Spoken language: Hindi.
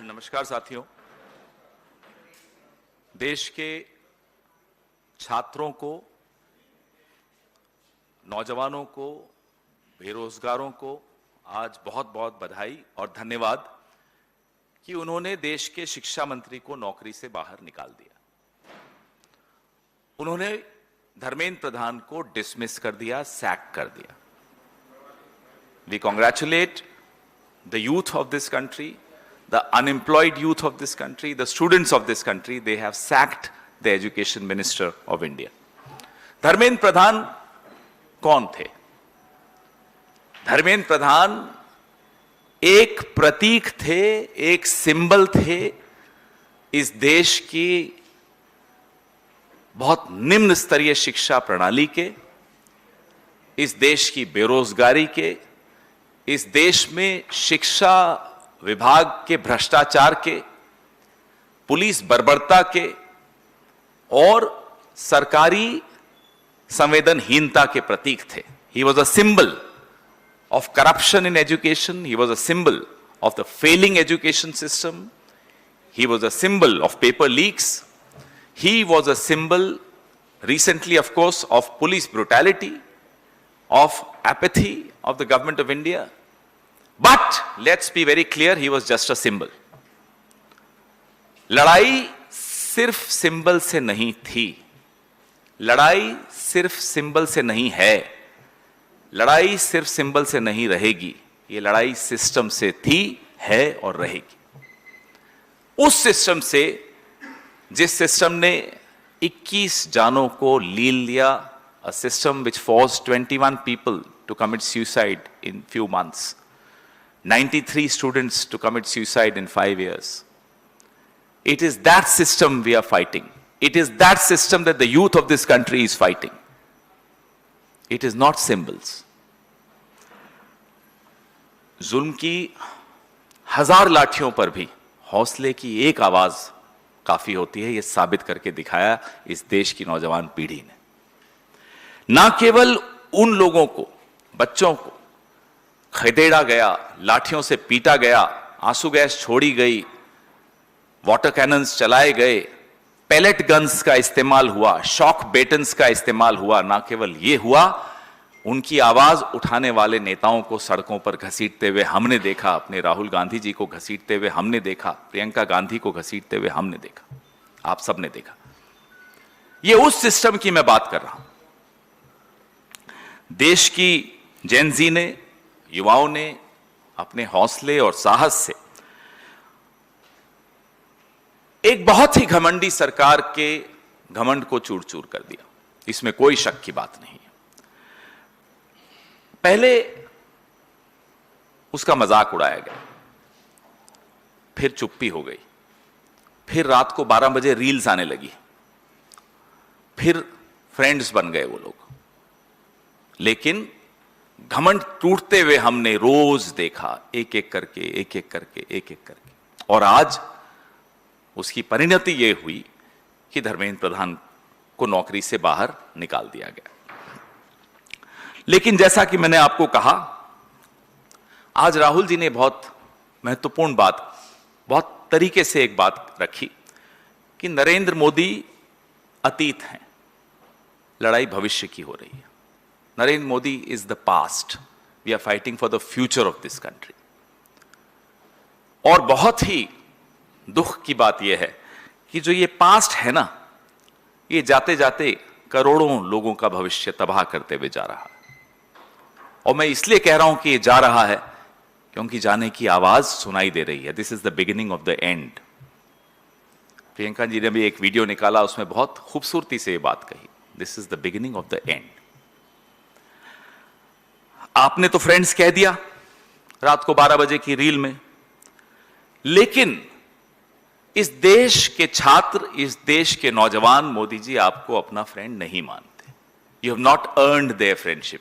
नमस्कार साथियों। देश के छात्रों को, नौजवानों को, बेरोजगारों को आज बहुत बहुत बधाई और धन्यवाद कि उन्होंने देश के शिक्षा मंत्री को नौकरी से बाहर निकाल दिया। उन्होंने धर्मेंद्र प्रधान को डिसमिस कर दिया, सैक कर दिया। We congratulate the youth of this country, the unemployed youth of this country, the students of this country. They have sacked the education minister of India. Dharmendra Pradhan कौन थे? धर्मेंद्र प्रधान एक प्रतीक थे, एक सिंबल थे इस देश की बहुत निम्न स्तरीय शिक्षा प्रणाली के, इस देश की बेरोजगारी के, इस देश में शिक्षा विभाग के भ्रष्टाचार के, पुलिस बर्बरता के और सरकारी संवेदनहीनता के प्रतीक थे। He was a symbol of corruption in education. He was a symbol of the failing education system. He was a symbol of paper leaks. He was a symbol, recently of course, of police brutality, of apathy of the government of India. But let's be very clear, he was just a symbol. लड़ाई सिर्फ सिंबल से नहीं थी, लड़ाई सिर्फ सिंबल से नहीं है, लड़ाई सिर्फ सिंबल से नहीं रहेगी। ये लड़ाई सिस्टम से थी, है और रहेगी। उस सिस्टम से, जिस सिस्टम ने 21 जानों को लील लिया, a system which forced 21 people to commit suicide in few months, 93 students to commit suicide in 5 years. It is that system we are fighting. It is that system that the youth of this country is fighting. It is not symbols. जुल्म की 1000 लाठियों पर भी हौसले की एक आवाज काफी होती है, यह साबित करके दिखाया इस देश की नौजवान पीढ़ी ने। ना केवल उन लोगों को, बच्चों को खदेड़ा गया, लाठियों से पीटा गया, आंसू गैस छोड़ी गई, वाटर कैनन्स चलाए गए, पैलेट गन्स का इस्तेमाल हुआ, शॉक बेटन्स का इस्तेमाल हुआ। ना केवल यह हुआ, उनकी आवाज उठाने वाले नेताओं को सड़कों पर घसीटते हुए हमने देखा। अपने राहुल गांधी जी को घसीटते हुए हमने देखा, प्रियंका गांधी को घसीटते हुए हमने देखा, आप सबने देखा। यह उस सिस्टम की मैं बात कर रहा हूं। देश की जेनजी ने, युवाओं ने अपने हौसले और साहस से एक बहुत ही घमंडी सरकार के घमंड को चूर चूर कर दिया, इसमें कोई शक की बात नहीं है। पहले उसका मजाक उड़ाया गया, फिर चुप्पी हो गई, फिर रात को 12 बजे रील्स आने लगी, फिर फ्रेंड्स बन गए वो लोग। लेकिन घमंड टूटते हुए हमने रोज देखा, एक एक करके, एक एक करके, एक एक करके। और आज उसकी परिणति यह हुई कि धर्मेंद्र प्रधान को नौकरी से बाहर निकाल दिया गया। लेकिन जैसा कि मैंने आपको कहा, आज राहुल जी ने बहुत महत्वपूर्ण बात, बहुत तरीके से एक बात रखी कि नरेंद्र मोदी अतीत हैं, लड़ाई भविष्य की हो रही है। Narendra Modi is the past, we are fighting for the future of this country. और बहुत ही दुख की बात यह है कि जो ये पास्ट है ना, ये जाते जाते करोड़ों लोगों का भविष्य तबाह करते हुए जा रहा है। और मैं इसलिए कह रहा हूं कि ये जा रहा है क्योंकि जाने की आवाज सुनाई दे रही है। This is the beginning of the end. Priyanka ji ने भी एक वीडियो निकाला, उसमें बहुत खूबसूरती से ये बात कही, this is the beginning of the and. आपने तो फ्रेंड्स कह दिया रात को 12 बजे की रील में, लेकिन इस देश के छात्र, इस देश के नौजवान मोदी जी आपको अपना फ्रेंड नहीं मानते। You have not earned their friendship.